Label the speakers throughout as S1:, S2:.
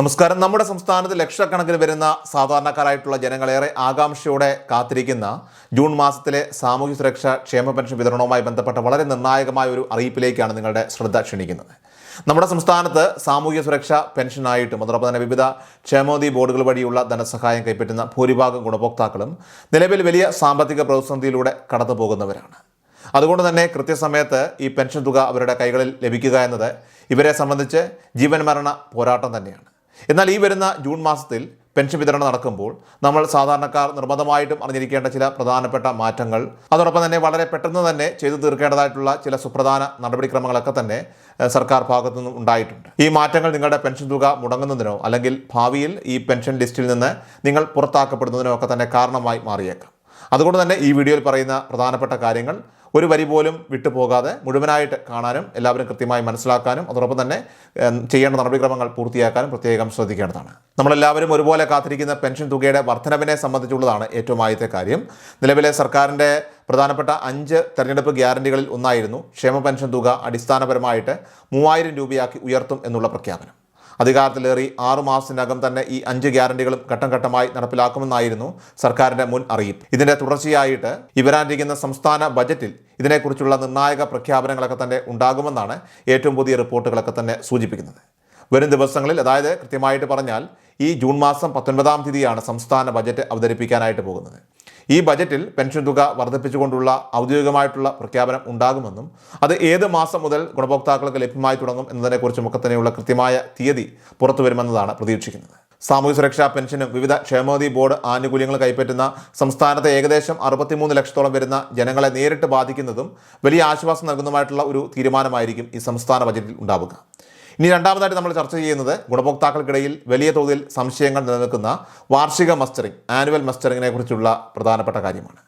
S1: നമസ്കാരം. നമ്മുടെ സംസ്ഥാനത്ത് ലക്ഷക്കണക്കിന് വരുന്ന സാധാരണക്കാരായിട്ടുള്ള ജനങ്ങളേറെ ആകാംക്ഷയോടെ കാത്തിരിക്കുന്ന ജൂൺ മാസത്തിലെ സാമൂഹ്യ സുരക്ഷാ ക്ഷേമ പെൻഷൻ വിതരണവുമായി ബന്ധപ്പെട്ട വളരെ നിർണായകമായ ഒരു അറിയിപ്പിലേക്കാണ് നിങ്ങളുടെ ശ്രദ്ധ ക്ഷണിക്കുന്നത്. നമ്മുടെ സംസ്ഥാനത്ത് സാമൂഹ്യ സുരക്ഷാ പെൻഷനായിട്ടും അതോടൊപ്പം തന്നെ വിവിധ ക്ഷേമനിധി ബോർഡുകൾ വഴിയുള്ള ധനസഹായം കൈപ്പറ്റുന്ന ഭൂരിഭാഗം ഗുണഭോക്താക്കളും നിലവിൽ വലിയ സാമ്പത്തിക പ്രതിസന്ധിയിലൂടെ കടന്നു പോകുന്നവരാണ്. അതുകൊണ്ട് തന്നെ കൃത്യസമയത്ത് ഈ പെൻഷൻ തുക അവരുടെ കൈകളിൽ ലഭിക്കുക എന്നത് ഇവരെ സംബന്ധിച്ച് ജീവൻ മരണ പോരാട്ടം തന്നെയാണ്. എന്നാൽ ഈ വരുന്ന ജൂൺ മാസത്തിൽ പെൻഷൻ വിതരണം നടക്കുമ്പോൾ നമ്മൾ സാധാരണക്കാർ നിർബന്ധമായിട്ടും അറിഞ്ഞിരിക്കേണ്ട ചില പ്രധാനപ്പെട്ട മാറ്റങ്ങൾ, അതോടൊപ്പം തന്നെ വളരെ പെട്ടെന്ന് തന്നെ ചെയ്തു തീർക്കേണ്ടതായിട്ടുള്ള ചില സുപ്രധാന നടപടിക്രമങ്ങളൊക്കെ തന്നെ സർക്കാർ ഭാഗത്തു നിന്നും ഉണ്ടായിട്ടുണ്ട്. ഈ മാറ്റങ്ങൾ നിങ്ങളുടെ പെൻഷൻ തുക മുടങ്ങുന്നതിനോ അല്ലെങ്കിൽ ഭാവിയിൽ ഈ പെൻഷൻ ലിസ്റ്റിൽ നിന്ന് നിങ്ങൾ പുറത്താക്കപ്പെടുന്നതിനോ ഒക്കെ തന്നെ കാരണമായി മാറിയേക്കാം. അതുകൊണ്ട് തന്നെ ഈ വീഡിയോയിൽ പറയുന്ന പ്രധാനപ്പെട്ട കാര്യങ്ങൾ ഒരു വരി പോലും വിട്ടുപോകാതെ മുഴുവനായിട്ട് കാണാനും എല്ലാവരും കൃത്യമായി മനസ്സിലാക്കാനും അതോടൊപ്പം തന്നെ ചെയ്യേണ്ട നടപടിക്രമങ്ങൾ പൂർത്തിയാക്കാനും പ്രത്യേകം ശ്രദ്ധിക്കേണ്ടതാണ്. നമ്മളെല്ലാവരും ഒരുപോലെ കാത്തിരിക്കുന്ന പെൻഷൻ തുകയുടെ വർധനവിനെ സംബന്ധിച്ചുള്ളതാണ് ഏറ്റവും ആദ്യത്തെ കാര്യം. നിലവിലെ സർക്കാരിൻ്റെ പ്രധാനപ്പെട്ട 5 തെരഞ്ഞെടുപ്പ് ഗ്യാരണ്ടികളിൽ ഒന്നായിരുന്നു ക്ഷേമ പെൻഷൻ തുക അടിസ്ഥാനപരമായിട്ട് 3000 രൂപയാക്കി ഉയർത്തും എന്നുള്ള പ്രഖ്യാപനം. അധികാരത്തിലേറി 6 മാസത്തിനകം തന്നെ ഈ 5 ഗ്യാരണ്ടികളും ഘട്ടം ഘട്ടമായി നടപ്പിലാക്കുമെന്നായിരുന്നു സർക്കാരിൻ്റെ മുൻ അറിയിപ്പ്. ഇതിൻ്റെ തുടർച്ചയായിട്ട് വരാനിരിക്കുന്ന സംസ്ഥാന ബജറ്റിൽ ഇതിനെക്കുറിച്ചുള്ള നിർണായക പ്രഖ്യാപനങ്ങളൊക്കെ തന്നെ ഉണ്ടാകുമെന്നാണ് ഏറ്റവും പുതിയ റിപ്പോർട്ടുകളൊക്കെ തന്നെ സൂചിപ്പിക്കുന്നത്. വരും ദിവസങ്ങളിൽ, അതായത് കൃത്യമായിട്ട് പറഞ്ഞാൽ ഈ ജൂൺ മാസം 19-ാം തീയതിയാണ് സംസ്ഥാന ബജറ്റ് അവതരിപ്പിക്കാനായിട്ട് പോകുന്നത്. ഈ ബജറ്റിൽ പെൻഷൻ തുക വർദ്ധിപ്പിച്ചുകൊണ്ടുള്ള ഔദ്യോഗികമായിട്ടുള്ള പ്രഖ്യാപനം ഉണ്ടാകുമെന്നും അത് ഏത് മാസം മുതൽ ഗുണഭോക്താക്കൾക്ക് ലഭ്യമായി തുടങ്ങും എന്നതിനെക്കുറിച്ചുമൊക്കെ തന്നെയുള്ള കൃത്യമായ തീയതി പുറത്തു വരുമെന്നതാണ് പ്രതീക്ഷിക്കുന്നത്. സാമൂഹ്യ സുരക്ഷാ പെൻഷനും വിവിധ ക്ഷേമനിധി ബോർഡ് ആനുകൂല്യങ്ങൾ കൈപ്പറ്റുന്ന സംസ്ഥാനത്തെ ഏകദേശം 63 ലക്ഷത്തോളം വരുന്ന ജനങ്ങളെ നേരിട്ട് ബാധിക്കുന്നതും വലിയ ആശ്വാസം നൽകുന്നതുമായിട്ടുള്ള ഒരു തീരുമാനമായിരിക്കും ഈ സംസ്ഥാന ബജറ്റിൽ ഉണ്ടാവുക. ഇനി രണ്ടാമതായിട്ട് നമ്മൾ ചർച്ച ചെയ്യുന്നത് ഗുണഭോക്താക്കൾക്കിടയിൽ വലിയ തോതിൽ സംശയങ്ങൾ നിലനിൽക്കുന്ന വാർഷിക മസ്റ്ററിംഗ്, ആനുവൽ മസ്റ്ററിങ്ങിനെ കുറിച്ചുള്ള പ്രധാനപ്പെട്ട കാര്യമാണ്.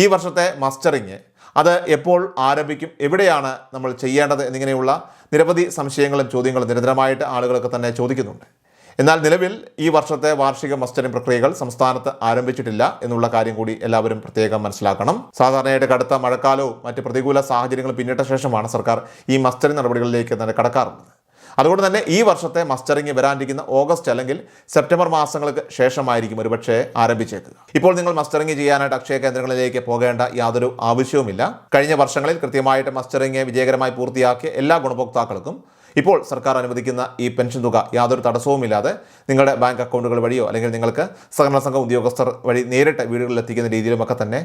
S1: ഈ വർഷത്തെ മസ്റ്ററിങ് അത് എപ്പോൾ ആരംഭിക്കും, എവിടെയാണ് നമ്മൾ ചെയ്യേണ്ടത് എന്നിങ്ങനെയുള്ള നിരവധി സംശയങ്ങളും ചോദ്യങ്ങളും നിരന്തരമായിട്ട് ആളുകളൊക്കെ തന്നെ ചോദിക്കുന്നുണ്ട്. എന്നാൽ നിലവിൽ ഈ വർഷത്തെ വാർഷിക മസ്റ്ററിംഗ് പ്രക്രിയകൾ സംസ്ഥാനത്ത് ആരംഭിച്ചിട്ടില്ല എന്നുള്ള കാര്യം കൂടി എല്ലാവരും പ്രത്യേകം മനസ്സിലാക്കണം. സാധാരണയായിട്ട് കടുത്ത മഴക്കാലവും മറ്റ് പ്രതികൂല സാഹചര്യങ്ങളും പിന്നിട്ട ശേഷമാണ് സർക്കാർ ഈ മസ്റ്ററിംഗ് നടപടികളിലേക്ക് തന്നെ കടക്കാറുള്ളത്. അതുകൊണ്ട് തന്നെ ഈ വർഷത്തെ മസ്റ്ററിംഗ് വരാനിരിക്കുന്ന ഓഗസ്റ്റ് അല്ലെങ്കിൽ സെപ്റ്റംബർ മാസങ്ങൾക്ക് ശേഷമായിരിക്കും ഒരുപക്ഷെ ആരംഭിച്ചേക്കുക. ഇപ്പോൾ നിങ്ങൾ മസ്റ്ററിംഗ് ചെയ്യാനായിട്ട് അക്ഷയ കേന്ദ്രങ്ങളിലേക്ക് പോകേണ്ട യാതൊരു ആവശ്യവുമില്ല. കഴിഞ്ഞ വർഷങ്ങളിൽ കൃത്യമായിട്ട് മസ്റ്ററിംഗ് വിജയകരമായി പൂർത്തിയാക്കിയ എല്ലാ ഗുണഭോക്താക്കൾക്കും ഇപ്പോൾ സർക്കാർ അനുവദിക്കുന്ന ഈ പെൻഷൻ തുക യാതൊരു തടസ്സവുമില്ലാതെ നിങ്ങളുടെ ബാങ്ക് അക്കൗണ്ടുകൾ വഴിയോ അല്ലെങ്കിൽ നിങ്ങൾക്ക് സഹകരണ സംഘ ഉദ്യോഗസ്ഥർ വഴി നേരിട്ട് വീടുകളിൽ എത്തിക്കുന്ന രീതിയിലുമൊക്കെ തന്നെ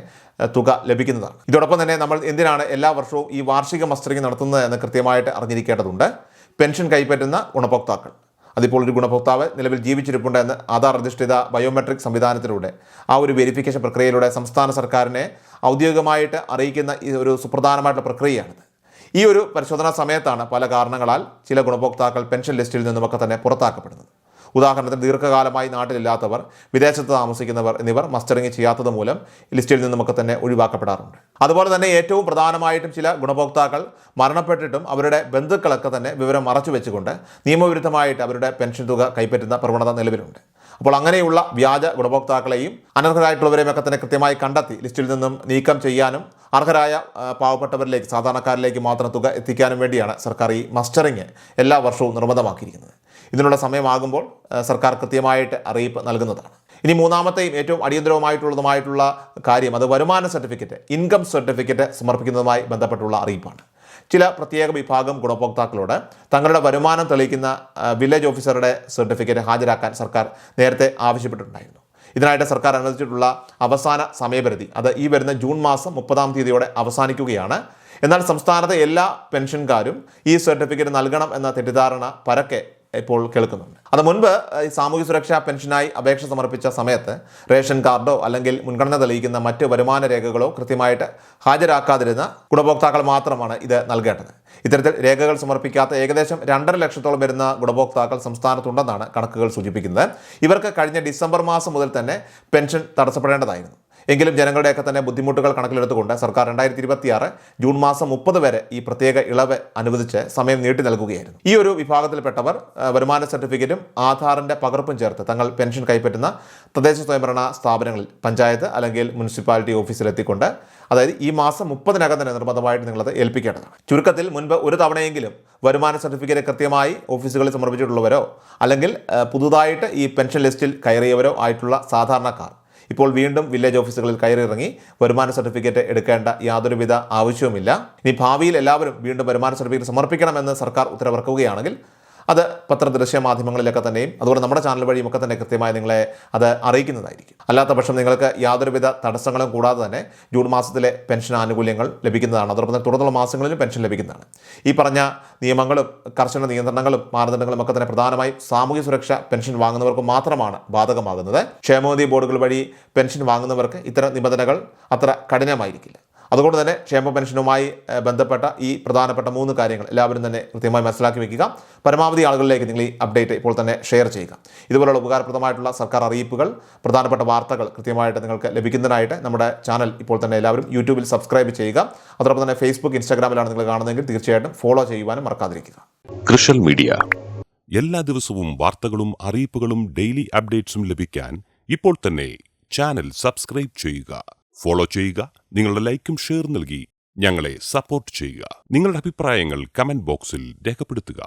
S1: തുക ലഭിക്കുന്നതാണ്. ഇതോടൊപ്പം തന്നെ നമ്മൾ എന്തിനാണ് എല്ലാ വർഷവും ഈ വാർഷിക മസ്റ്ററിംഗ് നടത്തുന്നത് എന്ന് കൃത്യമായിട്ട് അറിഞ്ഞിരിക്കേണ്ടതുണ്ട്. പെൻഷൻ കൈപ്പറ്റുന്ന ഗുണഭോക്താക്കൾ, അതിപ്പോൾ ഒരു ഗുണഭോക്താവ് നിലവിൽ ജീവിച്ചിരിപ്പുണ്ട് എന്ന് ആധാർ അധിഷ്ഠിത ബയോമെട്രിക് സംവിധാനത്തിലൂടെ ആ ഒരു വെരിഫിക്കേഷൻ പ്രക്രിയയിലൂടെ സംസ്ഥാന സർക്കാരിനെ ഔദ്യോഗികമായിട്ട് അറിയിക്കുന്ന ഈ ഒരു സുപ്രധാനമായിട്ടുള്ള പ്രക്രിയയാണിത്. ഈ ഒരു പരിശോധനാ സമയത്താണ് പല കാരണങ്ങളാൽ ചില ഗുണഭോക്താക്കൾ പെൻഷൻ ലിസ്റ്റിൽ നിന്നുമൊക്കെ തന്നെ പുറത്താക്കപ്പെടുന്നത്. ഉദാഹരണത്തിന് ദീർഘകാലമായി നാട്ടിലില്ലാത്തവർ, വിദേശത്ത് താമസിക്കുന്നവർ എന്നിവർ മസ്റ്ററിംഗ് ചെയ്യാത്തത് മൂലം ലിസ്റ്റിൽ നിന്നുമൊക്കെ തന്നെ ഒഴിവാക്കപ്പെടാറുണ്ട്. അതുപോലെ തന്നെ ഏറ്റവും പ്രധാനമായിട്ടും ചില ഗുണഭോക്താക്കൾ മരണപ്പെട്ടിട്ടും അവരുടെ ബന്ധുക്കളൊക്കെ തന്നെ വിവരം മറച്ചു വെച്ചുകൊണ്ട് നിയമവിരുദ്ധമായിട്ട് അവരുടെ പെൻഷൻ തുക കൈപ്പറ്റുന്ന പ്രവണത നിലവിലുണ്ട്. അപ്പോൾ അങ്ങനെയുള്ള വ്യാജ ഗുണഭോക്താക്കളെയും അനർഹരായിട്ടുള്ളവരെയും ഒക്കെ തന്നെ കൃത്യമായി കണ്ടെത്തി ലിസ്റ്റിൽ നിന്നും നീക്കം ചെയ്യാനും അർഹരായ പാവപ്പെട്ടവരിലേക്ക്, സാധാരണക്കാരിലേക്ക് മാത്രം തുക എത്തിക്കാനും വേണ്ടിയാണ് സർക്കാർ ഈ മസ്റ്ററിംഗ് എല്ലാ വർഷവും നിർബന്ധമാക്കിയിരിക്കുന്നത്. ഇതിനുള്ള സമയമാകുമ്പോൾ സർക്കാർ കൃത്യമായിട്ട് അറിയിപ്പ് നൽകുന്നതാണ്. ഇനി മൂന്നാമത്തെയും ഏറ്റവും അടിയന്തരവുമായിട്ടുള്ളതുമായിട്ടുള്ള കാര്യം അത് വരുമാന സർട്ടിഫിക്കറ്റ്, ഇൻകം സർട്ടിഫിക്കറ്റ് സമർപ്പിക്കുന്നതുമായി ബന്ധപ്പെട്ടുള്ള അറിയിപ്പാണ്. ചില പ്രത്യേക വിഭാഗം ഗുണഭോക്താക്കളോട് തങ്ങളുടെ വരുമാനം തെളിയിക്കുന്ന വില്ലേജ് ഓഫീസറുടെ സർട്ടിഫിക്കറ്റ് ഹാജരാക്കാൻ സർക്കാർ നേരത്തെ ആവശ്യപ്പെട്ടിട്ടുണ്ടായിരുന്നു. ഇതിനായിട്ട് സർക്കാർ അനുവദിച്ചിട്ടുള്ള അവസാന സമയപരിധി അത് ഈ വരുന്ന ജൂൺ മാസം 30-ാം തീയതിയോടെ അവസാനിക്കുകയാണ്. എന്നാൽ സംസ്ഥാനത്തെ എല്ലാ പെൻഷൻകാരും ഈ സർട്ടിഫിക്കറ്റ് നൽകണം എന്ന തെറ്റിദ്ധാരണ പരക്കെ ഇപ്പോൾ കേൾക്കുന്നുണ്ട്. അത് മുൻപ് ഈ സാമൂഹ്യ സുരക്ഷാ പെൻഷനായി അപേക്ഷ സമർപ്പിച്ച സമയത്ത് റേഷൻ കാർഡോ അല്ലെങ്കിൽ മുൻഗണന തെളിയിക്കുന്ന മറ്റ് വരുമാന രേഖകളോ കൃത്യമായിട്ട് ഹാജരാക്കാതിരുന്ന ഗുണഭോക്താക്കൾ മാത്രമാണ് ഇത് നൽകേണ്ടത്. ഇത്തരത്തിൽ രേഖകൾ സമർപ്പിക്കാത്ത ഏകദേശം 2.5 ലക്ഷത്തോളം വരുന്ന ഗുണഭോക്താക്കൾ സംസ്ഥാനത്തുണ്ടെന്നാണ് കണക്കുകൾ സൂചിപ്പിക്കുന്നത്. ഇവർക്ക് കഴിഞ്ഞ ഡിസംബർ മാസം മുതൽ തന്നെ പെൻഷൻ തടസ്സപ്പെടേണ്ടതായിരുന്നു. എങ്കിലും ജനങ്ങളുടെയൊക്കെ തന്നെ ബുദ്ധിമുട്ടുകൾ കണക്കിലെടുത്തുകൊണ്ട് സർക്കാർ 2026 ജൂൺ മാസം 30 വരെ ഈ പ്രത്യേക ഇളവ് അനുവദിച്ച് സമയം നീട്ടി നൽകുകയായിരുന്നു. ഈ ഒരു വിഭാഗത്തിൽപ്പെട്ടവർ വരുമാന സർട്ടിഫിക്കറ്റും ആധാറിൻ്റെ പകർപ്പും ചേർത്ത് തങ്ങൾ പെൻഷൻ കൈപ്പറ്റുന്ന തദ്ദേശ സ്വയംഭരണ സ്ഥാപനങ്ങളിൽ പഞ്ചായത്ത് അല്ലെങ്കിൽ മുനിസിപ്പാലിറ്റി ഓഫീസിലെത്തിക്കൊണ്ട്, അതായത് ഈ മാസം 30-നകം തന്നെ നിർബന്ധമായിട്ട് നിങ്ങളത് ഏൽപ്പിക്കേണ്ടതാണ്. ചുരുക്കത്തിൽ മുൻപ് ഒരു തവണയെങ്കിലും വരുമാന സർട്ടിഫിക്കറ്റ് കൃത്യമായി ഓഫീസുകളിൽ സമർപ്പിച്ചിട്ടുള്ളവരോ അല്ലെങ്കിൽ പുതുതായിട്ട് ഈ പെൻഷൻ ലിസ്റ്റിൽ കയറിയവരോ ആയിട്ടുള്ള സാധാരണക്കാർ ഇപ്പോൾ വീണ്ടും വില്ലേജ് ഓഫീസുകളിൽ കയറിയിറങ്ങി വരുമാന സർട്ടിഫിക്കറ്റ് എടുക്കേണ്ട യാതൊരുവിധ ആവശ്യവുമില്ല. ഇനി ഭാവിയിൽ എല്ലാവരും വീണ്ടും വരുമാന സർട്ടിഫിക്കറ്റ് സമർപ്പിക്കണമെന്ന് സർക്കാർ ഉത്തരവിറക്കുകയാണെങ്കിൽ അത് ദൃശ്യ മാധ്യമങ്ങളിലൊക്കെ തന്നെയും അതുപോലെ നമ്മുടെ ചാനൽ വഴിയും ഒക്കെ തന്നെ കൃത്യമായി നിങ്ങളെ അത് അറിയിക്കുന്നതായിരിക്കും. അല്ലാത്ത പക്ഷം നിങ്ങൾക്ക് യാതൊരുവിധ തടസ്സങ്ങളും കൂടാതെ തന്നെ ജൂൺ മാസത്തിലെ പെൻഷൻ ആനുകൂല്യങ്ങൾ ലഭിക്കുന്നതാണ്. അതോടൊപ്പം തുടർന്നുള്ള മാസങ്ങളിലും പെൻഷൻ ലഭിക്കുന്നതാണ്. ഈ പറഞ്ഞ നിയമങ്ങളും കർശന നിയന്ത്രണങ്ങളും മാനദണ്ഡങ്ങളും ഒക്കെ തന്നെ പ്രധാനമായും സാമൂഹ്യ സുരക്ഷ പെൻഷൻ വാങ്ങുന്നവർക്ക് മാത്രമാണ് ബാധകമാകുന്നത്. ക്ഷേമനിധി ബോർഡുകൾ വഴി പെൻഷൻ വാങ്ങുന്നവർക്ക് ഇത്തരം നിബന്ധനകൾ അത്ര കഠിനമായിരിക്കില്ല. അതുകൊണ്ട് തന്നെ ക്ഷേമ പെൻഷനുമായി ബന്ധപ്പെട്ട ഈ പ്രധാനപ്പെട്ട 3 കാര്യങ്ങൾ എല്ലാവരും തന്നെ കൃത്യമായി മനസ്സിലാക്കി വെക്കുക. പരമാവധി ആളുകളിലേക്ക് നിങ്ങൾ ഈ അപ്ഡേറ്റ് ഇപ്പോൾ തന്നെ ഷെയർ ചെയ്യുക. ഇതുപോലുള്ള ഉപകാരപ്രദമായിട്ടുള്ള സർക്കാർ അറിയിപ്പുകൾ, പ്രധാനപ്പെട്ട വാർത്തകൾ കൃത്യമായിട്ട് നിങ്ങൾക്ക് ലഭിക്കുന്നതിനായിട്ട് നമ്മുടെ ചാനൽ ഇപ്പോൾ തന്നെ എല്ലാവരും യൂട്യൂബിൽ സബ്സ്ക്രൈബ് ചെയ്യുക. അതോടൊപ്പം തന്നെ ഫേസ്ബുക്ക്, ഇൻസ്റ്റാഗ്രാമിലാണ് നിങ്ങൾ കാണുന്നതെങ്കിൽ തീർച്ചയായിട്ടും ഫോളോ ചെയ്യുവാനും മറക്കാതിരിക്കുക.
S2: കൃഷൽ മീഡിയ എല്ലാ ദിവസവും വാർത്തകളും അറിയിപ്പുകളും ഡെയിലി അപ്ഡേറ്റ്സും ലഭിക്കാൻ ഇപ്പോൾ തന്നെ ചാനൽ സബ്സ്ക്രൈബ് ചെയ്യുക, ഫോളോ ചെയ്യുക. നിങ്ങളുടെ ലൈക്കും ഷെയർ നൽകി ഞങ്ങളെ സപ്പോർട്ട് ചെയ്യുക. നിങ്ങളുടെ അഭിപ്രായങ്ങൾ കമന്റ് ബോക്സിൽ രേഖപ്പെടുത്തുക.